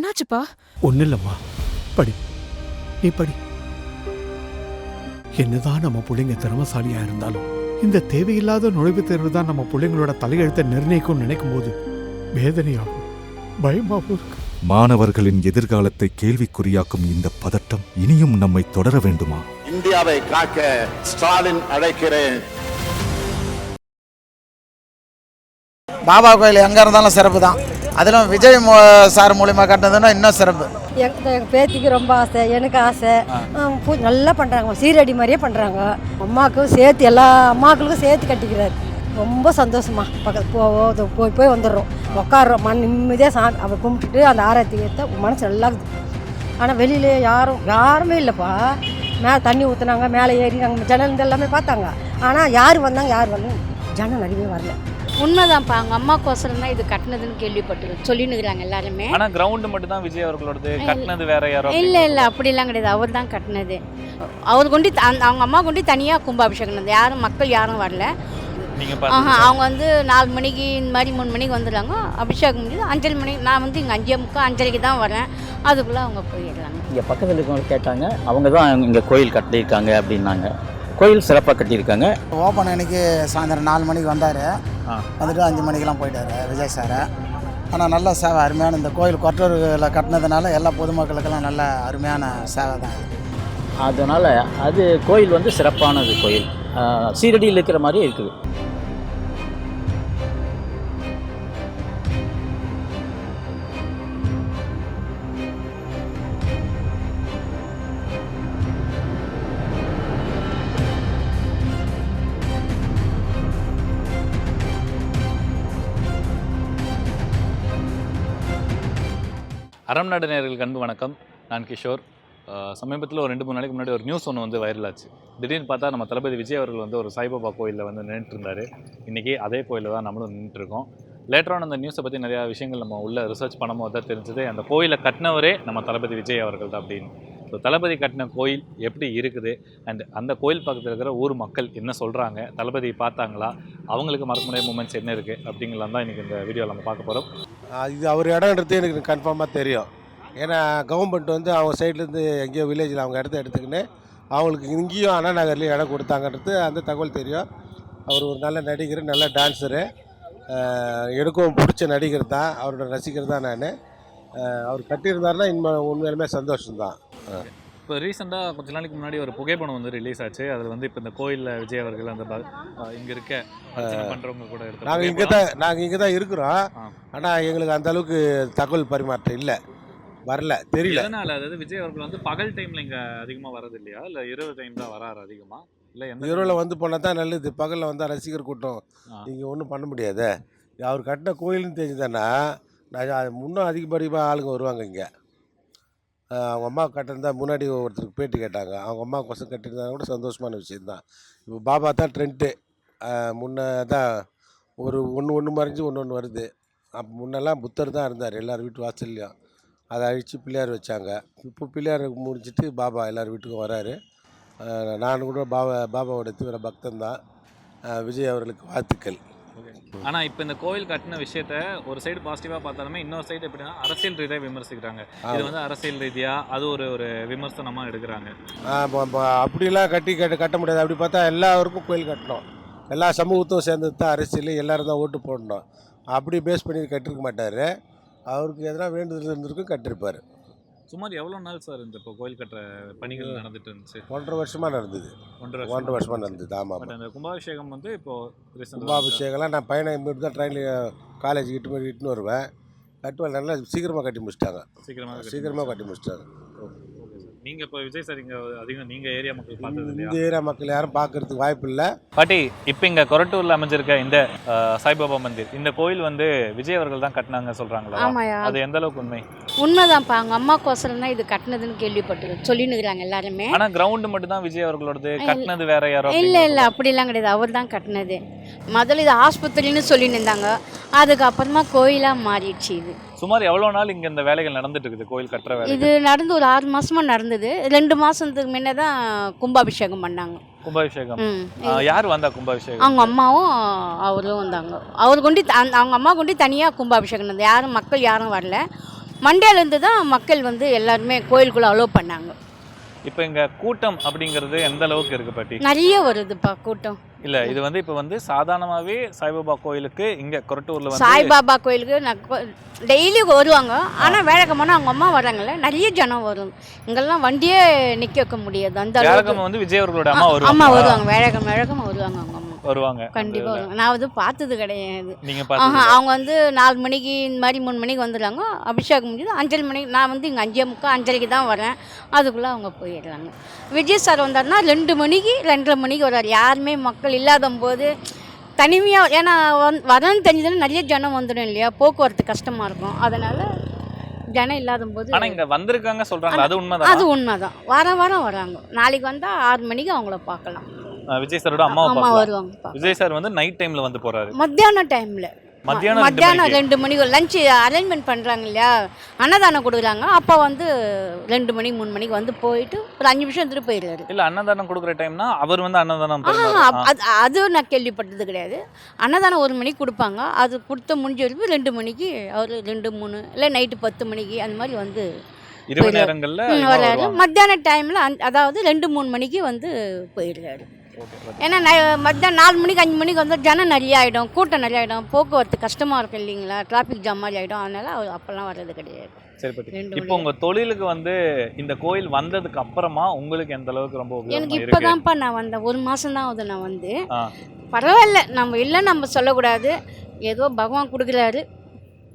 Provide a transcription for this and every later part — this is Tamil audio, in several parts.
என்னாச்சுப்பா? ஒன்றும் இல்லைம்மா, படி, நீ படி. என்னதான் நம்ம பிள்ளைங்க திறமசாலியா இருந்தாலும் இந்த தேவையில்லாத நுழைவுத் தேர்வு தான் நம்ம பிள்ளைங்களோட தலையெழுத்தை நிர்ணயிக்கும் நினைக்கும் போது வேதனையாகும், பயமாகவும் இருக்கு. மாணவர்களின் எதிர்காலத்தை கேள்விக்குறியாக்கும் இந்த பதட்டம் இனியும் நம்மை தொடர வேண்டுமா? இந்தியாவை காக்க ஸ்டாலின் அழைக்கிறேன். பாபா கோயில் எங்கே இருந்தாலும் சிறப்பு தான். அதிலும் விஜய் சார் மூலிமா கட்டினதுன்னா இன்னும் சிறப்பு. எங்கள் பேத்திக்கு ரொம்ப ஆசை, எனக்கு ஆசை. நல்லா பண்ணுறாங்க, சீரடி மாதிரியே பண்ணுறாங்க. அம்மாவுக்கும் சேர்த்து, எல்லா அம்மாக்களுக்கும் சேர்த்து கட்டிக்கிறாரு. ரொம்ப சந்தோஷமா பக்கத்து போய் வந்துடுறோம், உட்காடுறோம், நிம்மதியாக அவரை கும்பிட்டுட்டு அந்த ஆராய்ச்சி ஏற்ற மனசு நல்லா இருக்குது. ஆனால் வெளியிலே யாருமே இல்லைப்பா. மேலே தண்ணி ஊற்றுனாங்க, மேலே ஏறி நாங்கள் ஜன்னல் எல்லாமே பார்த்தாங்க. ஆனால் யார் வந்தாங்க, யார் வரல, ஜனம் நிறையவே வரல. உண்மைதான்ப்பா, அவங்க அம்மாக்கோசரம் தான் இது கட்டினதுன்னு கேள்விப்பட்டு சொல்லினுக்கிறாங்க எல்லாருமே. ஆனால் கிரவுண்டு மட்டும் தான் விஜய் அவர்களோடது, கட்டினது வேற யாரோ? இல்லை அப்படிலாம் கிடையாது, அவர் தான் கட்டினது. அவர் கொண்டு அவங்க அம்மா கொண்டு தனியாக கும்பாபிஷேகம், யாரும் மக்கள் யாரும் வரல. அவங்க வந்து 4 மணிக்கு இந்த மாதிரி 3 மணிக்கு வந்துடுறாங்க, அபிஷேகம் முடியுது 5 மணிக்கு. நான் வந்து இங்கே 5:45 5:30 தான் வரேன், அதுக்குள்ளே அவங்க போயிடுறாங்க. இங்கே பக்கத்தில் இருக்கவங்க கேட்டாங்க, அவங்க தான் இங்கே கோயில் கட்டியிருக்காங்க அப்படின்னாங்க. கோயில் சிறப்பாக கட்டியிருக்காங்க. ஓப்பன் அன்னைக்கு சாயந்தரம் 4 மணிக்கு வந்தார், வந்துட்டு 5 மணிக்கெலாம் போயிட்டார் விஜய் சார். ஆனால் நல்ல சேவை, அருமையான இந்த கோயில் கொற்றூரில் கட்டினதுனால எல்லா பொதுமக்களுக்கெல்லாம் நல்ல அருமையான சேவை தான். அதனால் அது கோயில் வந்து சிறப்பானது கோயில், சீரடியில் இருக்கிற மாதிரி இருக்குது. அறம் நாடு நேயர்களுக்கு அன்பு வணக்கம். நான் கிஷோர். சமீபத்தில் ஒரு 2-3 நாளைக்கு முன்னாடி ஒரு நியூஸ் ஒன்று வந்து வைரல் ஆச்சு. திடீர்னு பார்த்தா நம்ம தளபதி விஜய் அவர்கள் வந்து ஒரு சாய்பாபா கோயிலில் வந்து நின்றுட்டு இருந்தார். இன்றைக்கி அதே கோயிலில் தான் நம்மளும் நின்றுட்டுருக்கோம். லேட்டரான அந்த நியூஸை பற்றி நிறையா விஷயங்கள் நம்ம உள்ள ரிசர்ச் பண்ணும்போது தான் தெரிஞ்சது, அந்த கோயிலை கட்டினவரே நம்ம தளபதி விஜய் அவர்கள் தான் அப்படின்னு. ஸோ தளபதி கட்டின கோயில் எப்படி இருக்குது, அண்ட் அந்த கோயில் பக்கத்தில் இருக்கிற ஊர் மக்கள் என்ன சொல்கிறாங்க, தளபதி பார்த்தாங்களா, அவங்களுக்கு மறக்க முடியாத மூமெண்ட்ஸ் என்ன இருக்குது அப்படிங்கலாம் தான் இன்றைக்கி இந்த வீடியோவில் நம்ம பார்க்க போகிறோம். இது அவர் இடம்ன்றது எனக்கு கன்ஃபார்மாக தெரியும். ஏன்னா கவர்மெண்ட் வந்து அவங்க சைட்லேருந்து எங்கேயோ வில்லேஜில் அவங்க இடத்த எடுத்துக்கின்னு அவங்களுக்கு இங்கேயும் அண்ணா நகர்லேயும் இடம் கொடுத்தாங்கன்றது அந்த தகவல் தெரியும். அவர் ஒரு நல்ல நடிகர், நல்ல டான்ஸரு, எனக்கும் பிடிச்ச நடிகர் தான், அவரோட ரசிகர் தான் நான். அவர் கட்டியிருந்தாருன்னா உண்மையிலுமே சந்தோஷம்தான். இப்போ ரீசெண்டாக கொஞ்ச நாளைக்கு முன்னாடி ஒரு புகைப்படம் வந்து ரிலீஸ் ஆச்சு. அதில் வந்து இப்போ இந்த கோயிலில் விஜய் அவர்கள் அந்த இங்கே இருக்க பண்ணுறவங்க கூட எடுத்து நாங்கள் இங்கே தான் இருக்கிறோம். ஆனால் எங்களுக்கு அந்த அளவுக்கு தகவல் பரிமாற்றம் இல்லை, வரல, தெரியல. அதனால் அதாவது விஜய் அவர்கள் வந்து பகல் டைமில் இங்கே அதிகமாக வர்றது இல்லையா, இல்லை இரவு டைம் தான் வராரு அதிகமாக? இல்லை இரவில் வந்து போனால் தான் நல்லது, பகலில் வந்தால் ரசிகர் கூட்டம் இங்கே ஒன்றும் பண்ண முடியாது. அவர் கட்டின கோயில்னு தெரிஞ்சுதானா நான் இன்னும் அதிகப்படியாக ஆளுங்க வருவாங்க இங்கே. அவங்க அம்மா கட்டிருந்தா முன்னாடி ஒருத்தருக்கு பேட்டி கேட்டாங்க, அவங்க அம்மா கொசம் கட்டியிருந்தாங்க கூட சந்தோஷமான விஷயந்தான். இப்போ பாபா தான் ட்ரெண்ட்டு. முன்னே தான் ஒரு ஒன்று மறைஞ்சு ஒன்று வருது. அப்போ முன்னெல்லாம் புத்தர் தான் இருந்தார் எல்லார் வீட்டு வாசல்லையும். அதை அழித்து பிள்ளையார் வச்சாங்க. இப்போ பிள்ளையார் முடிச்சுட்டு பாபா எல்லார் வீட்டுக்கும் வராரு. நான் கூட பாபாவோட தீவிர பக்தன் தான். விஜய் அவர்களுக்கு வாழ்த்துக்கள். ஆனால் இப்போ இந்த கோயில் கட்டின விஷயத்த ஒரு சைடு பாசிட்டிவாக பார்த்தாலுமே இன்னொரு சைடு எப்படின்னா அரசியல் ரீதியாக விமர்சிக்கிறாங்க. இது வந்து அரசியல் ரீதியாக அது ஒரு விமர்சனமாக எடுக்கிறாங்க. அப்படிலாம் கட்ட முடியாது. அப்படி பார்த்தா எல்லாருக்கும் கோயில் கட்டணும், எல்லா சமூகத்தும் சேர்ந்தது தான் அரசியல், எல்லோரும் தான் ஓட்டு போடணும். அப்படி பேஸ் பண்ணி கட்டிருக்க மாட்டார். அவருக்கு எதனா வேண்டுதல் இருந்திருக்கும், கட்டிருப்பார். சுமார் எவ்வளோ நாள் சார் இந்த இப்போ கோயில் கட்டுற பணிகள் நடந்துட்டு இருந்துச்சு? 1.5 வருஷமாக நடந்தது. 1.5 வருஷமாக நடந்தது. ஆமாம். பட் அந்த கும்பாபிஷேகம் வந்து இப்போது கும்பாபிஷேகம்லாம் நான் பையனை இப்படி தான் ட்ரெயினில் காலேஜ் இட்டுன்னு வருவேன். கட்டுவாள் நல்லா சீக்கிரமாக கட்டி முடிச்சிட்டாங்க. சீக்கிரமாக கட்டி முடிச்சிட்டாங்க. நீங்கள் இப்போ விஜய் சார் இங்கே அதிகம் நீங்கள் ஏரியா மக்கள் பார்த்தது இல்லையா? இந்த ஏரியா மக்கள் யாரும் பார்க்கறதுக்கு வாய்ப்பு இல்லை. பாட்டி, இப்போ இங்கே கொரட்டூரில் அமைஞ்சிருக்க இந்த சாய்பாபா மந்திர், இந்த கோயில் வந்து விஜய் அவர்கள் தான் கட்டினாங்க சொல்கிறாங்களா? ஆமாயா, அது எந்த அளவுக்கு உண்மை? உண்மைதான்ப்பா, அவங்க அம்மாக்கோசரம் தான் இது கட்டினதுன்னு கேள்விப்பட்டு சொல்லினுக்கிறாங்க எல்லாருமே. ஆனால் கிரவுண்டு மட்டும் தான் விஜய் அவர்களோடது, கட்டினது வேற யாரோ? இல்லை அப்படிலாம் கிடையாது, அவர் தான் கட்டினது. முதல்ல இது ஆஸ்பத்திரின்னு சொல்லின்னு இருந்தாங்க, அதுக்கப்புறமா கோயிலாக மாறிடுச்சு. இது சுமார் எவ்வளோ நாள் இங்கே இந்த வேலைகள் நடந்துட்டு இருக்குது, கோயில் கட்டுற வேலை? இது நடந்து ஒரு 6 மாசமா நடந்தது. 2 மாசத்துக்கு முன்ன தான் கும்பாபிஷேகம் பண்ணாங்க. கும்பாபிஷேகம் யார் வந்தா? கும்பாபிஷேகம் அவங்க அம்மாவும் அவரும் வந்தாங்க. அவர் கொண்டு அவங்க அம்மா கொண்டு தனியாக கும்பாபிஷேகம் நடந்தது, யாரும் மக்கள் யாரும் வரல. மண்டேலேருந்து தான் மக்கள் வந்து எல்லாருமே கோயிலுக்குள்ளே அலோவ் பண்ணாங்க. இப்போ இங்கே கூட்டம் அப்படிங்கிறது எந்த அளவுக்கு இருக்குது பாட்டி? நிறைய வருதுப்பா கூட்டம். இல்லை இது வந்து இப்போ வந்து சாதாரணமாகவே சாய்பாபா கோயிலுக்கு இங்கே கொரட்டூரில் வந்து சாய்பாபா கோயிலுக்கு டெய்லி வருவாங்க. ஆனால் வேலைக்கமான அவங்க அம்மா வராங்கல்ல, நிறைய ஜனம் வரும். இங்கெல்லாம் வண்டியே நிற்க வைக்க முடியாது அந்த அளவுக்கு. வந்து விஜய் அவர்களோட அம்மா அம்மா வருவாங்க, வேலைக்கிழமை வருவாங்க அவங்க அம்மா. வருவாங்க கண்டிப்பாக வருவாங்க. நான் வந்து பார்த்தது கிடையாது. நீங்கள் அவங்க வந்து 4 மணிக்கு இந்த மாதிரி 3 மணிக்கு வந்துடுறாங்க. அபிஷேகம் முடிஞ்சது 5 மணிக்கு. நான் வந்து இங்கே 5:45 5:30க்கு தான் வரேன். அதுக்குள்ளே அவங்க போயிடுறாங்க. விஜய் சார் வந்தாருன்னா 2 மணிக்கு 2:30 மணிக்கு வர்றாரு. யாருமே மக்கள் இல்லாத போது தனிமையாக, ஏன்னா வரணும்னு தெரிஞ்சதுன்னா நிறைய ஜனம் வந்துடும் இல்லையா, போக்குவரத்து கஷ்டமாக இருக்கும். அதனால் ஜனம் இல்லாத போது. ஆனால் இங்கே வந்திருக்காங்க சொல்கிறாங்க, அது உண்மைதான். அது உண்மைதான். வாரம் வராங்க. நாளைக்கு வந்தால் 6 மணிக்கு அவங்கள பார்க்கலாம். விஜய் சாரோட அம்மா வருவாங்க. விஜய் சார் வந்து நைட் டைம்ல வந்து போறாரு. மத்தியான டைம்ல மத்தியானம் 2 மணிக்கு லஞ்ச் அரேஞ்ச்மெண்ட் பண்ணுறாங்க இல்லையா, அன்னதானம் கொடுக்குறாங்க. அப்போ வந்து 2 மணி 3 மணிக்கு வந்து போயிட்டு ஒரு 5 நிமிஷம் எடுத்துட்டு போயிடுறாரு. இல்லை அன்னதானம் கொடுக்குற டைம்னா அவர் வந்து அன்னதானம் அது நான் கேள்விப்பட்டது கிடையாது. அன்னதானம் 1 மணிக்கு கொடுப்பாங்க. அது கொடுத்த முடிஞ்ச வரைக்கும் 2 மணிக்கு அவர் 2 3 இல்லை நைட்டு 10 மணிக்கு அந்த மாதிரி வந்து இரவு நேரங்களில் வராரு. மத்தியான டைமில் அதாவது 2 3 மணிக்கு வந்து போயிடுறாரு. ஏன்னா மத்தியானம் 4 மணிக்கு 5 மணிக்கு வந்து ஜனம் நிறைய ஆகிடும், கூட்டம் நிறைய ஆகிடும், போக்குவரத்து கஷ்டமாக இருக்கும் இல்லைங்களா, டிராஃபிக் ஜாம் மாதிரி ஆகிடும். அதனால அவர் அப்போல்லாம் வர்றது கிடையாது. சரி பாட்டி, இப்போ உங்கள் தொழிலுக்கு வந்து இந்த கோயில் வந்ததுக்கு அப்புறமா உங்களுக்கு எந்த அளவுக்கு ரொம்ப எனக்கு இப்போ தான்ப்பா நான் வந்தேன். 1 மாதம் தான் ஆகுது நான் வந்து. பரவாயில்ல, நம்ம இல்லை நம்ம சொல்லக்கூடாது. ஏதோ பகவான் கொடுக்குறாரு,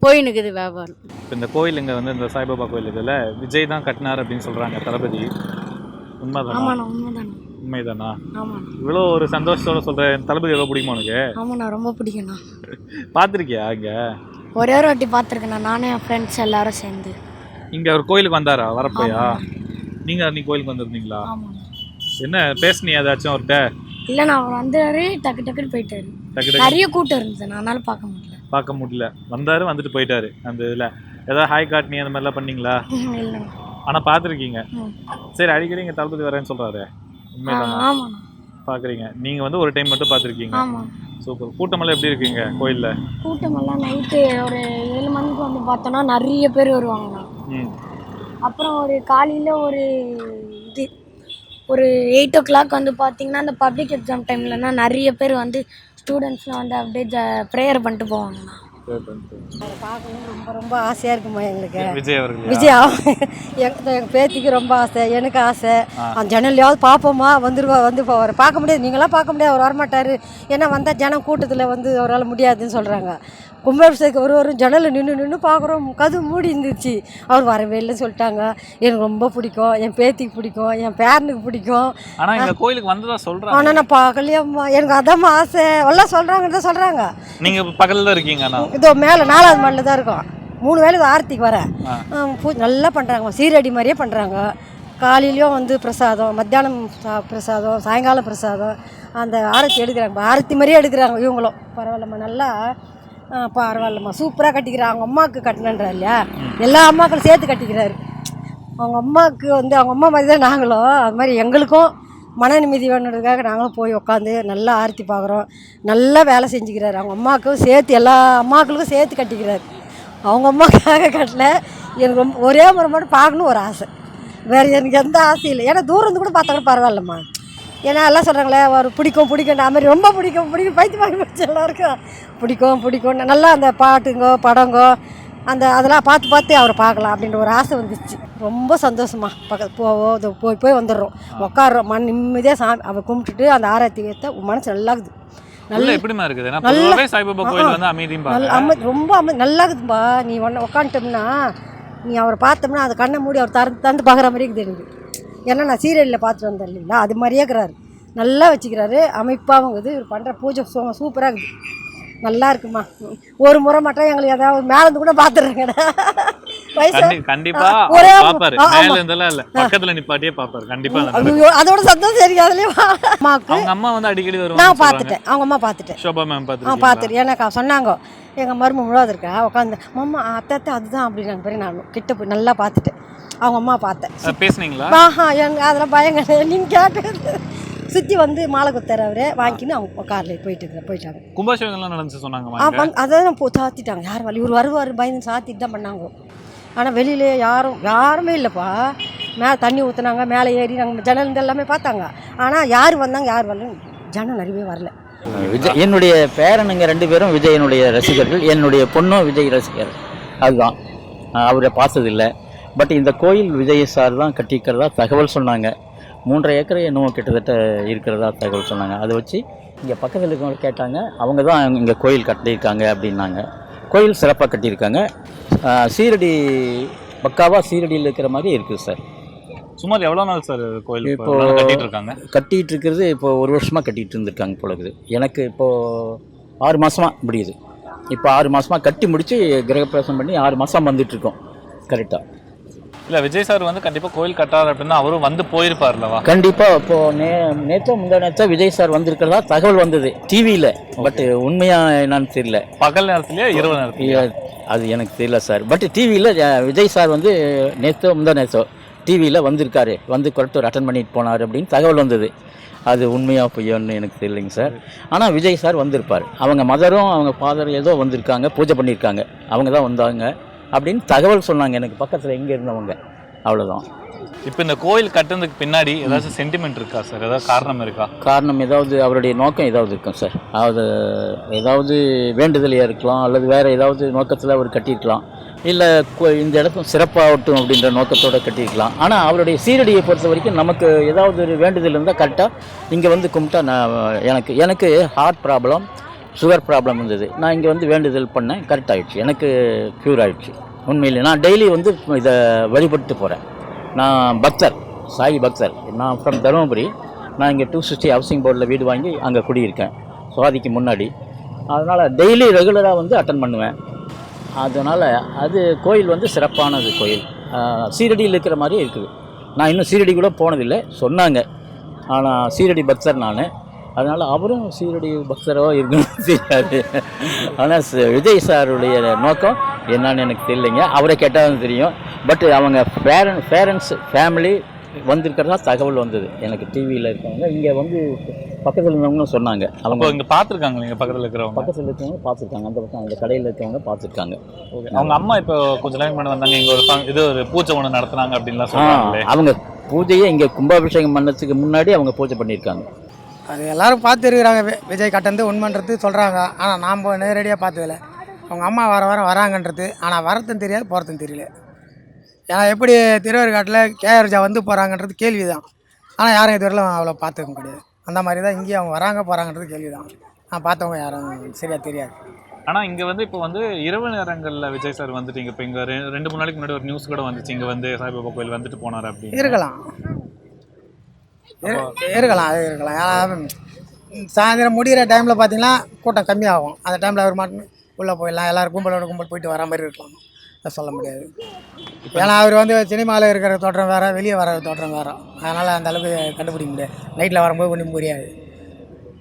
போயினுக்குது வியாபாரம். இந்த கோயில் இங்கே வந்து இந்த சாய்பாபா கோயில் இதில் விஜய் தான் கட்டினார் அப்படின்னு சொல்கிறாங்க தளபதி. உண்மைதானா? உண்மைதானா? ஆமாம். இவ்வளோ ஒரு சந்தோஷத்தோட சொல்கிறேன். தளபதி எவ்வளோ பிடிக்குமா உனக்கு? ஆமாண்ணா, ரொம்ப பிடிக்கும்ண்ணா. பார்த்துருக்கியா இங்கே? ஒரே ஒரு வாட்டி பார்த்துருக்கேண்ணா, நானும் என் ஃப்ரெண்ட்ஸ் எல்லாரும் சேர்ந்து. இங்கே அவர் கோயிலுக்கு வந்தாரா? வரப்போயா? நீங்கள் அன்றைக்கி கோயிலுக்கு வந்திருந்தீங்களா? ஆமாம். என்ன பேசுனீ ஏதாச்சும் அவர்கிட்ட? இல்லைண்ணா, அவர் வந்தாரு, டக்குன்னு போயிட்டாரு. நிறைய கூட்டம் இருந்தது, அதனால பார்க்க முடியல. வந்தாரு, வந்துட்டு போயிட்டாரு. அந்த இதில் ஏதாவது ஹாய் காட்னி அந்த மாதிரிலாம் பண்ணீங்களா? இல்லைண்ணா. ஆனால் பார்த்துருக்கீங்க. சரி, அடிக்கடி இங்கே தளபதி வரேன்னு சொல்கிறாரு. ஆமாண்ணா. பார்க்குறீங்க. நீங்கள் வந்து ஒரு டைம் மட்டும் பார்த்துருக்கீங்க. ஆமாம். சூப்பர். கூட்டமெல்லாம் எப்படி இருக்குங்க கோயிலில்? கூட்டமெல்லாம் நைட்டு ஒரு 7 மணிக்கு வந்து பார்த்தோன்னா நிறைய பேர் வருவாங்கண்ணா. அப்புறம் ஒரு காலையில் ஒரு 8 o'clock வந்து பார்த்தீங்கன்னா அந்த பப்ளிக் எக்ஸாம் டைம்லன்னா நிறைய பேர் வந்து ஸ்டூடெண்ட்ஸ்லாம் வந்து அப்படியே ப்ரேயர் பண்ணிட்டு போவாங்கண்ணா. பார்க்கணும் ரொம்ப ரொம்ப ஆசையாக இருக்குமா எங்களுக்கு. விஜய் எங்கள் பேத்திக்கு ரொம்ப ஆசை, எனக்கு ஆசை. அந்த ஜன்னல்லையாவது பார்ப்போமா, வந்து அவரை பார்க்க முடியாது. நீங்களாம் பார்க்க முடியாது, அவர் வரமாட்டார். ஏன்னா வந்தால் ஜனம் கூட்டத்தில் வந்து அவரால் முடியாதுன்னு சொல்கிறாங்க. கும்பாபிஷேகம் ஒரு ஜன்னலில் நின்று பார்க்குறோம், கதவு மூடி இருந்துச்சு. அவர் வரவே இல்லைன்னு சொல்லிட்டாங்க. எனக்கு ரொம்ப பிடிக்கும், என் பேத்திக்கு பிடிக்கும், என் பேரனுக்கு பிடிக்கும். ஆனால் எங்கள் கோயிலுக்கு வந்ததா சொல்கிறாங்க. ஆனால் நான் பார்க்கலையம்மா, எனக்கு அதாம்மா ஆசை. எல்லாம் சொல்கிறாங்க. நீங்கள் பக்கத்தில் தான் இருக்கீங்க? இதோ மேலே 4வது மாடியில் தான் இருக்கோம். 3 வேளை ஆர்த்திக்கு வரேன். நல்லா பண்ணுறாங்க, சீரடி மாதிரியே பண்ணுறாங்க. காலையிலையும் வந்து பிரசாதம், மத்தியானம் பிரசாதம், சாயங்காலம் பிரசாதம். அந்த ஆரத்தி எடுக்கிறாங்க, ஆரத்தி மாதிரியே எடுக்கிறாங்க இவங்களும். பரவாயில்லம்மா, நல்லா பரவாயில்லம்மா, சூப்பராக கட்டிக்கிறாங்க. அவங்க அம்மாவுக்கு கட்டினன்றா இல்லையா, எல்லா அம்மாக்களும் சேர்த்து கட்டிக்கிறாரு. அவங்க அம்மாவுக்கு வந்து அவங்க அம்மா மாதிரி தான் நாங்களும். அது மாதிரி எங்களுக்கும் மன நிம்மதி வேணுன்றதுக்காக நாங்களும் போய் உட்காந்து நல்லா ஆரத்தி பார்க்குறோம். நல்லா வேலை செஞ்சுக்கிறாரு. அவங்க அம்மாவுக்கும் சேர்த்து, எல்லா அம்மாக்களுக்கும் சேர்த்து கட்டிக்கிறாரு. அவங்க அம்மாவுக்காக கட்டல, எனக்கு ரொம்ப ஒரே முறை மட்டும் பார்க்கணும் ஒரு ஆசை. வேறு எனக்கு எந்த ஆசையும் இல்லை. ஏன்னா தூரம் கூட பார்த்தா கூட பரவாயில்லம்மா. ஏன்னா எல்லாம் சொல்கிறாங்களே ஒரு பிடிக்கும் அது மாதிரி ரொம்ப பிடிக்கும் பைத்தியமாக போச்சு எல்லாருக்கும். பிடிக்கும் நல்லா அந்த பாட்டுங்கோ படங்கோ அதெல்லாம் பார்த்து அவரை பார்க்கலாம் அப்படின்ற ஒரு ஆசை வந்துச்சு. ரொம்ப சந்தோஷமா பக்கத்து போய் வந்துடுறோம், உட்காடுறோம், மன நிம்மதியாக அவரை கும்பிட்டுட்டு அந்த ஆராய்ச்சி ஏற்ற மனசு நல்லா இருக்குது. நல்லா எப்படிமா இருக்குது? ரொம்ப நல்லா இருக்குதுப்பா. நீ உட்காந்துட்டோம்னா, நீ அவரை பார்த்தோம்னா அது கண்ணை மூடி அவர் தந்து பார்க்குற மாதிரி இருக்குது எனக்கு. ஏன்னா நான் சீரியலில் பார்த்துட்டு வந்தேன் இல்லைங்களா, அது மாதிரியே இருக்கிறாரு. நல்லா வச்சுக்கிறாரு, அமைப்பாகவும் இருக்குது. இவர் பண்ணுற பூஜை சூப்பராக இருக்குது, நல்லா இருக்குமா. ஒரு முறை மட்டும் எங்களுக்கு ஏதாவது மேலேருந்து கூட பார்த்துடுறேங்க. அதோட சந்தோஷம் இருக்கு. அதுலயும் நான் பார்த்துட்டேன், அவங்க அம்மா பார்த்துட்டேன். எனக்கு சொன்னாங்க, எங்கள் மருமக முழுவதும் இருக்கா உட்காந்து, மாமா அத்தை அதுதான் அப்படின்னாங்க. பிறகு நான் கிட்ட போய் நல்லா பார்த்துட்டேன், அவங்க அம்மா பார்த்தேன். அதெல்லாம் பயங்க. நீங்கள் கேட்டு சுற்றி வந்து மாலை குத்தார் அவரே, வாங்கின்னு அவங்க காரில் போயிட்டாங்க. கும்பாபிஷேகம்லாம் நடந்துச்சு சொன்னாங்க. அதான் சாத்திட்டாங்க. யார் இவர் வருவார் பயந்து சாத்திட்டு தான் பண்ணாங்க. ஆனால் வெளியிலே யாருமே இல்லைப்பா. மேலே தண்ணி ஊற்றுனாங்க, மேலே ஏறி நாங்கள் ஜன்னல் எல்லாமே பார்த்தாங்க. ஆனால் யார் வந்தாங்க யார் வரல, ஜனம் நிறையவே வரல. விஜய் என்னுடைய பேரனுங்க 2 பேரும் விஜயனுடைய ரசிகர்கள், என்னுடைய பொண்ணும் விஜய் ரசிகர். அதுதான் அவரை பார்த்ததில்லை. பட் இந்த கோயில் விஜய் சார் தான் கட்டிக்கிறதா தகவல் சொன்னாங்க. 3.5 ஏக்கர் என்னமோ கிட்டத்தட்ட இருக்கிறதா தகவல் சொன்னாங்க. அதை வச்சு இங்கே பக்கத்தில் இருக்கவங்க கேட்டாங்க, அவங்க தான் இங்கே கோயில் கட்டியிருக்காங்க அப்படின்னாங்க. கோயில் சிறப்பாக கட்டியிருக்காங்க. சீரடி பக்காவாக சீரடியில் இருக்கிற மாதிரி இருக்குது சார். சுமார் எவ்வளோ நாள் சார் கோயில் இப்போ கட்டிட்டு இருக்காங்க? கட்டிகிட்டு இருக்கிறது இப்போ 1 வருஷமாக கட்டிகிட்டு இருந்திருக்காங்க போல இருக்குது. எனக்கு இப்போது 6 மாதமாக முடியுது. இப்போ 6 மாதமாக கட்டி முடித்து கிரகப்பிரவேசம் பண்ணி 6 மாதம் வந்துட்டுருக்கோம் கரெக்டாக. இல்லை விஜய் சார் வந்து கண்டிப்பாக கோயில் கட்டார் அப்படின்னா அவரும் வந்து போயிருப்பார்லவா? கண்டிப்பாக இப்போது நேற்றோ முந்தா விஜய் சார் வந்திருக்கிறதா தகவல் வந்தது டிவியில். பட் உண்மையாக என்னன்னு தெரியல. பகல் நேரத்துலையா இரவு நேரத்துலையா அது எனக்கு தெரியல சார். பட் டிவியில் விஜய் சார் வந்து முந்தா டிவியில் வந்திருக்காரு, வந்து கொரட்டூர் அட்டன் பண்ணிட்டு போனார் அப்படின்னு தகவல் வந்தது. அது உண்மையாக பொய்யோன்னு எனக்கு தெரியலைங்க சார். ஆனால் விஜய் சார் வந்திருப்பார். அவங்க மதரும் அவங்க ஃபாதரும் ஏதோ வந்திருக்காங்க, பூஜை பண்ணியிருக்காங்க, அவங்க தான் வந்தாங்க அப்படின்னு தகவல் சொன்னாங்க எனக்கு பக்கத்தில் எங்கே இருந்தவங்க. அவ்வளோதான். இப்போ இந்த கோயில் கட்டுறதுக்கு பின்னாடி ஏதாச்சும் சென்டிமெண்ட் இருக்கா சார்? ஏதாவது காரணம் இருக்கா? காரணம் ஏதாவது அவருடைய நோக்கம் ஏதாவது இருக்கும் சார். ஏதாவது வேண்டுதலையாக இருக்கலாம், அல்லது வேறு ஏதாவது நோக்கத்தில் அவர் கட்டியிருக்கலாம், இல்லை இந்த இடத்துல சிறப்பாகட்டும் அப்படின்ற நோக்கத்தோடு கட்டியிருக்கலாம். ஆனால் அவருடைய சீரடியை பொறுத்த வரைக்கும் நமக்கு ஏதாவது ஒரு வேண்டுதல் இருந்தால் கரெக்டாக இங்கே வந்து கும்பிட்டா எனக்கு ஹார்ட் ப்ராப்ளம், சுகர் ப்ராப்ளம் இருந்தது. நான் இங்கே வந்து வேண்டுதல் பண்ணேன், கரெக்ட் ஆகிடுச்சு, எனக்கு க்யூர் ஆகிடுச்சு. உண்மையிலே நான் டெய்லி வந்து இதை வழிபட்டு போகிறேன். நான் பக்தர், சாய் பக்தர். நான் ஃப்ரம் தருமபுரி. நான் இங்கே 260 ஹவுசிங் போர்டில் வீடு வாங்கி அங்கே குடியிருக்கேன் சுவாதிக்கு முன்னாடி. அதனால் டெய்லி ரெகுலராக வந்து அட்டன் பண்ணுவேன். அதனால் அது கோயில் வந்து சிறப்பானது கோயில். சீரடியில் இருக்கிற மாதிரியே இருக்குது. நான் இன்னும் சீரடி கூட போனதில்லை சொன்னாங்க. ஆனால் சீரடி பக்தர் நான். அதனால் அவரும் சீரடி பக்தரோ இருக்குன்னு தெரியாது. ஆனால் விஜய் சாருடைய நோக்கம் என்னன்னு எனக்கு தெரியலைங்க. அவரை கேட்டாலும் தெரியும். பட் அவங்க பேரண்ட்ஸ் ஃபேமிலி வந்திருக்கிறதா தகவல் வந்தது எனக்கு டிவியில் இருக்கவங்க. இங்கே வந்து பக்கத்தில் இருந்தவங்களும் சொன்னாங்க. அவங்க இங்கே பார்த்துருக்காங்க. நீங்கள் பக்கத்தில் இருக்கிறவங்க பார்த்துருக்காங்க. அந்த பக்கம் அந்த கடையில் இருக்கிறவங்க பார்த்துருக்காங்க. அவங்க அம்மா இப்போ கொஞ்சம் நேரம் முன்னாடி வந்தாங்க. இங்கே ஒரு பூஜை ஒன்று நடத்துனாங்க அப்படின்லாம் சொல்லுவாங்க. அவங்க பூஜையை இங்கே கும்பாபிஷேகம் பண்ணதுக்கு முன்னாடி அவங்க பூஜை பண்ணியிருக்காங்க. அது எல்லோரும் பார்த்துருக்குறாங்க. விஜய் கட்டந்து உண்மைன்றது சொல்கிறாங்க. ஆனால் நாம் நேரடியாக பார்த்ததில்ல. அவங்க அம்மா வாரம் வராங்கன்றது. ஆனால் வரத்தும் தெரியாது, போகிறதும் தெரியல. ஏன்னா எப்படி திருவேற்காட்டில் கேஆர்ஜா வந்து போகிறாங்கன்றது கேள்வி தான். ஆனால் யாரும் இதுவரையிலும் அவ்வளோ பார்த்துக்க கிடையாது. அந்த மாதிரி தான் இங்கேயும் அவங்க வராங்க போகிறாங்கன்றது கேள்வி தான். நான் பார்த்தவங்க யாரும் சரியாக தெரியாது. ஆனால் இங்கே வந்து இப்போ வந்து இரவு நேரங்களில் விஜய் சார் வந்துட்டு இப்போ இங்கே 2-3 நாளைக்கு முன்னாடி ஒரு நியூஸ் கூட வந்துச்சு, இங்கே வந்து சாய்பாபா கோயில் வந்துட்டு போனார் அப்படின்னு. இருக்கலாம். அது இருக்கலாம். சாயந்தரம் முடிகிற டைமில் பார்த்தீங்கன்னா கூட்டம் கம்மியாகும். அந்த டைமில் அவர் மட்டும் உள்ளே போயிடலாம். எல்லோரும் கும்பல் போயிட்டு வர மாதிரி இருக்கலாம். சொல்ல முடியாது. ஏன்னா அவர் வந்து சினிமாவில் இருக்கிற தோற்றம் வேறு, வெளியே வர தோற்றம் வேறு. அதனால் அந்த அளவுக்கு கண்டுபிடிக்க முடியாது. நைட்டில் வரும்போது ஒன்றும் புரியாது.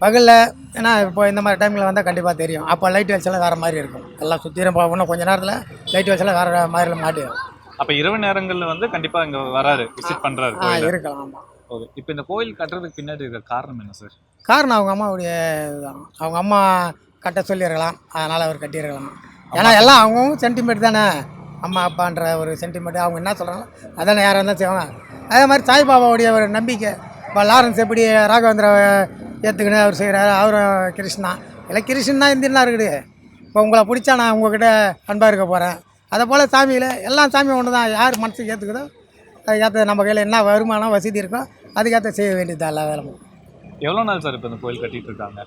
பகலில் ஏன்னா இப்போ இந்த மாதிரி டைமில் வந்தால் கண்டிப்பாக தெரியும். அப்போ லைட் வச்செல்லாம் வேறு மாதிரி இருக்கும். எல்லாம் சுற்றிடும். இன்னும் கொஞ்சம் நேரத்தில் லைட் வச்செல்லாம் வேறு மாதிரிலாம் மாட்டிடும். அப்போ இரவு நேரங்களில் வந்து கண்டிப்பாக இங்கே வராரு, விசிட் பண்ணுறாரு. இருக்கலாம். ஓகே. இப்போ இந்த கோயில் கட்டுறதுக்கு பின்னாடி இருக்கிற காரணம் என்ன சார்? காரணம் அவங்க அம்மாவுடைய இதுதான். அவங்க அம்மா கட்ட சொல்லியிருக்கலாம், அதனால் அவர் கட்டியிருக்கலாம். ஏன்னா எல்லாம் அவங்கவுங்க சென்டிமெண்ட் தானே. அம்மா அப்பான்ற ஒரு சென்டிமெண்ட். அவங்க என்ன சொல்கிறாங்களோ அதானே யாராக இருந்தாலும் செய்வாங்க. அதே மாதிரி சாய்பாபாவுடைய ஒரு நம்பிக்கை. இப்போ லாரன்ஸ் எப்படி ராகவேந்திராவை ஏற்றுக்கின்னு அவர் செய்கிறாரு, அவரும் கிருஷ்ணா. இல்லை கிருஷ்ணா இந்தியனா இருக்குது. இப்போ உங்களை பிடிச்சா நான் உங்கள்கிட்ட அன்பாக இருக்க போகிறேன். அதை போல் சாமியில் எல்லா சாமியும் ஒன்று தான். யார் மனசுக்கு ஏற்றுக்குதோ அதுக்கேற்ற நம்ம கையில் என்ன வருமானம் வசதி இருக்கோ அதுக்கேற்ற செய்ய வேண்டியது எல்லா வேலையும். எவ்வளோ நாள் சார் இப்போ இந்த கோயில் கட்டிகிட்டு இருக்காங்க?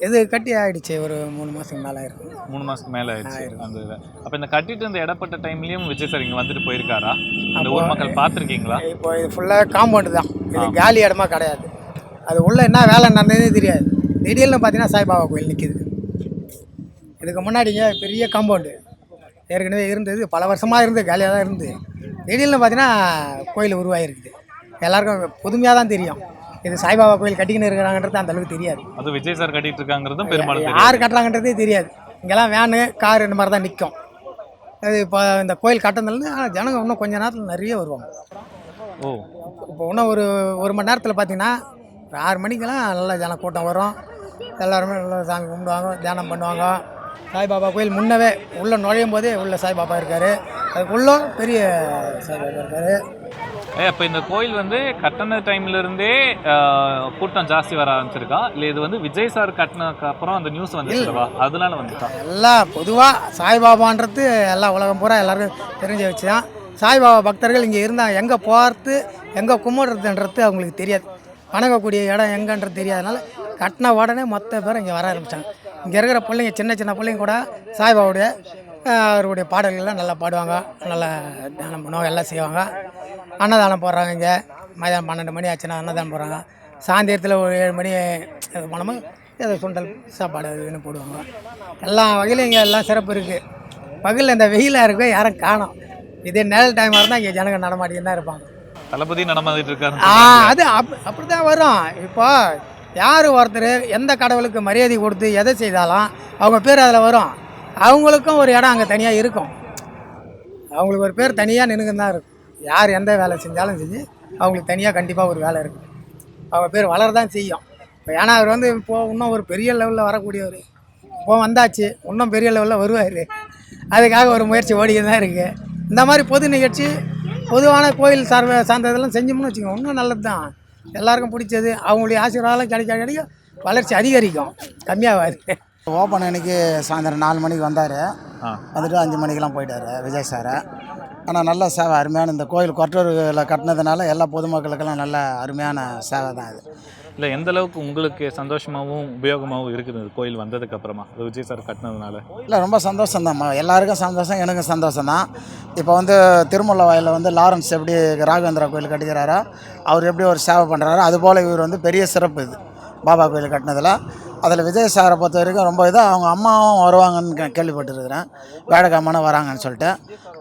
இது கட்டி ஆகிடுச்சு ஒரு 3 மாதத்துக்கு மேலே இருக்கும். 3 மாதத்துக்கு மேலே ஆயிடுச்சு அந்த இதில். அப்போ இந்த கட்டிட்டு இந்த இடப்பட்ட டைம்லேயும் விஜய் சார் இங்கே வந்துட்டு போயிருக்காரா? அந்த ஊர் மக்கள் பார்த்துருக்கீங்களா? இப்போ இது ஃபுல்லாக காம்பவுண்டு தான். இது காலி இடமா கிடையாது. அது உள்ளே என்ன வேலை நடந்ததே தெரியாது. திடீர்னு பார்த்தீங்கன்னா சாய்பாபா கோயில் நிற்கிது. இதுக்கு முன்னாடிங்க பெரிய காம்பவுண்டு ஏற்கனவே இருந்தது. பல வருஷமாக இருந்து காலியாக தான் இருந்து திடீர்னு பார்த்தீங்கன்னா கோயில் உருவாகிருக்குது. எல்லாருக்கும் புதுமையாக தான் தெரியும். இது சாய்பாபா கோயில் கட்டிக்கின்னு இருக்கிறாங்கன்றது அந்த அளவுக்கு தெரியாது. அது விஜய் சார் கட்டிகிட்டு இருக்காங்கிறதும் பெரும்பாலும் யார் கட்டுறாங்கன்றதே தெரியாது. இங்கெல்லாம் வேனு கார் இந்த மாதிரி தான் நிற்கும். அது இப்போ இந்த கோயில் கட்டினதுலேருந்து ஜனங்க இன்னும் கொஞ்சம் நேரத்தில் நிறைய வருவாங்க. இப்போ இன்னும் ஒரு மணி நேரத்தில் பார்த்தீங்கன்னா ஒரு 6 மணிக்கெல்லாம் நல்லா ஜன கூட்டம் வரும். எல்லாருமே நல்லா சாமி கும்பிடுவாங்க, தியானம் பண்ணுவாங்க. சாய்பாபா கோயில் முன்னவே உள்ளே நுழையும் போதே உள்ள சாய்பாபா இருக்கார். அதுக்குள்ளே பெரிய சாய்பாபா இருக்கார். இப்போ இந்த கோயில் வந்து கட்டின டைம்ல இருந்தே கூட்டம் ஜாஸ்தி வர ஆரம்பிச்சிருக்கா, இல்லை இது வந்து விஜய் சார் கட்டினதுக்கு அப்புறம் அந்த நியூஸ் வந்துருக்கா அதனால வந்துட்டா? எல்லாம் பொதுவாக சாய்பாபான்றது எல்லாம் உலகம் பூரா எல்லாருக்கும் தெரிஞ்ச வச்சு தான். சாய்பாபா பக்தர்கள் இங்கே இருந்தால் எங்கே போகிறது எங்கே கும்பிடுறதுன்றது அவங்களுக்கு தெரியாது. வணங்கக்கூடிய இடம் எங்கன்றது தெரியாதனால கட்டின உடனே மொத்த பேர் இங்கே வர ஆரம்பித்தாங்க. இங்கே இருக்கிற பிள்ளைங்க சின்ன சின்ன பிள்ளைங்க கூட சாய்பாபாவுடைய அவருடைய பாடல்கள்லாம் நல்லா பாடுவாங்க, நல்லா தியானம் பண்ணுவாங்க, எல்லாம் செய்வாங்க. அன்னதானம் போடுறாங்க. இங்கே மதியானம் 12 மணி ஆச்சுன்னா அன்னதானம் போடுறாங்க. சாயந்தரத்தில் ஒரு 7 மணி இது பண்ணும்போது ஏதோ சுண்டல் சாப்பாடு அதுன்னு போடுவாங்க. எல்லா வகையிலும் இங்கே எல்லாம் சிறப்பு இருக்குது. பகலில் இந்த வெயிலாக இருக்க யாரும் காணோம். இதே நிழல் டைமாக இருந்தால் இங்கே ஜனங்க நடமாட்டின்னு தான் இருப்பாங்க. தளபதி நடமாடிட்டு இருக்காரு. அது அப்படி தான் வரும். இப்போ யார் ஒருத்தர் எந்த கடவுளுக்கு மரியாதை கொடுத்து எதை செய்தாலும் அவங்க பேர் அதில் வரும். அவங்களுக்கும் ஒரு இடம் அங்கே தனியாக இருக்கும். அவங்களுக்கு ஒரு பேர் தனியாக நின்றுன்னு தான் இருக்கும். யார் எந்த வேலை செஞ்சாலும் செஞ்சு அவங்களுக்கு தனியாக கண்டிப்பாக ஒரு வேலை இருக்கும். அவங்க பேர் வளரதான் செய்யும். இப்போ ஏன்னா அவர் வந்து இப்போது இன்னும் ஒரு பெரிய லெவலில் வரக்கூடியவர். இப்போ வந்தாச்சு, இன்னும் பெரிய லெவலில் வருவார். அதுக்காக ஒரு முயற்சி ஓடிக்கிட்டு தான் இருக்குது. இந்த மாதிரி பொது நிகழ்ச்சி பொதுவான கோயில் சார்ந்ததெல்லாம் செஞ்சோம்னு வச்சுக்கோங்க, இன்னும் நல்லது தான். எல்லாருக்கும் பிடிச்சது. அவங்களுடைய ஆசீர்வாதம் கிடைக்க வளர்ச்சி அதிகரிக்கும், கம்மியாகாது. ஓப்பன் அன்னைக்கு சாயந்தரம் 4 மணிக்கு வந்தார். வந்துட்டு 5 மணிக்கெலாம் போயிட்டார் விஜய் சார். ஆனால் நல்ல சேவை, அருமையான இந்த கோயில் கொற்றூரில் கட்டினதுனால எல்லா பொதுமக்களுக்கெல்லாம் நல்ல அருமையான சேவை தான் இது. இல்லை எந்த அளவுக்கு உங்களுக்கு சந்தோஷமாகவும் உபயோகமாகவும் இருக்குது இந்த கோயில் வந்ததுக்கு அப்புறமா விஜய் சார் கட்டினதுனால? இல்லை ரொம்ப சந்தோஷம் தான்மா, எல்லாருக்கும் சந்தோஷம், எனக்கும் சந்தோஷம் தான். இப்போ வந்து திருமலை வாயிலில் வந்து லாரன்ஸ் எப்படி ராகவேந்திரா கோயில் கட்டிக்கிறாரோ, அவர் எப்படி ஒரு சேவை பண்ணுறாரோ, அதுபோல் இவர் வந்து பெரிய சிறப்பு இது பாபா கோயில் கட்டினதில். அதில் விஜய் சாரை பொறுத்த வரைக்கும் ரொம்ப இதாக அவங்க அம்மாவும் வருவாங்கன்னு கேள்விப்பட்டிருக்கிறேன். வேடகாமனும் வராங்கன்னு சொல்லிட்டு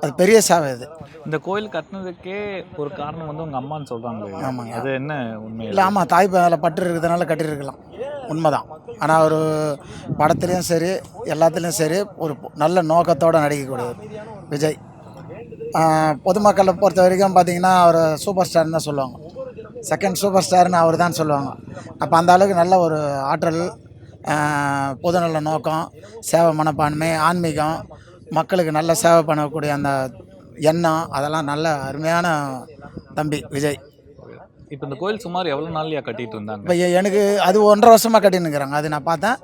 அது பெரிய சேவை இது. இந்த கோயில் கட்டினதுக்கே ஒரு காரணம் வந்து உங்கள் அம்மான்னு சொல்கிறாங்களே. ஆமாங்க. அது என்ன உண்மை? இல்லை ஆமாம், தாய் அதில் பட்டு இருக்கிறதுனால கட்டியிருக்கலாம், உண்மைதான். ஆனால் ஒரு படத்துலேயும் சரி எல்லாத்துலேயும் சரி ஒரு நல்ல நோக்கத்தோடு நடிக்கக்கூடியவர் விஜய். பொதுமக்களை பொறுத்த வரைக்கும் பார்த்திங்கன்னா அவர் சூப்பர் ஸ்டார்னு தான் சொல்லுவாங்க. செகண்ட் சூப்பர் ஸ்டார்னு அவர் தான் சொல்லுவாங்க. அப்போ அந்த அளவுக்கு நல்ல ஒரு ஆற்றல், பொதுநல நோக்கம், சேவை மனப்பான்மை, ஆன்மீகம், மக்களுக்கு நல்ல சேவை பண்ணக்கூடிய அந்த எண்ணம், அதெல்லாம் நல்ல அருமையான தம்பி விஜய். இப்போ இந்த கோயில் சுமார் எவ்வளோ நாள்லையா கட்டிகிட்டு இருந்தாங்க? இப்போ எனக்கு அது 1.5 வருஷமாக கட்டினுக்கிறாங்க. அது நான் பார்த்தேன்.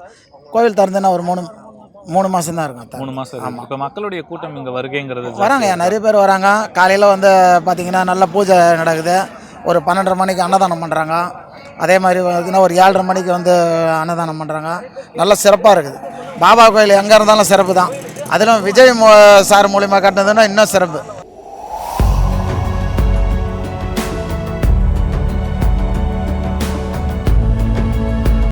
கோவில் திறந்துன்னா ஒரு 3 மாதம் தான் இருக்கும். 3 மாதம். ஆமாம். இப்போ மக்களுடைய கூட்டம் இங்கே வருகைங்கிறது வராங்க, நிறைய பேர் வராங்க. காலையில் வந்து பார்த்திங்கன்னா நல்ல பூஜை நடக்குது. ஒரு 12:30 மணிக்கு அன்னதானம் பண்ணுறாங்க. அதே மாதிரி பார்த்திங்கன்னா ஒரு 7:30 மணிக்கு வந்து அன்னதானம் பண்ணுறாங்க. நல்ல சிறப்பாக இருக்குது. பாபா கோயில் எங்கே இருந்தாலும் சிறப்பு தான். அதிலும் விஜய் சார் மூலிமா கட்டினதுன்னா இன்னும் சிறப்பு.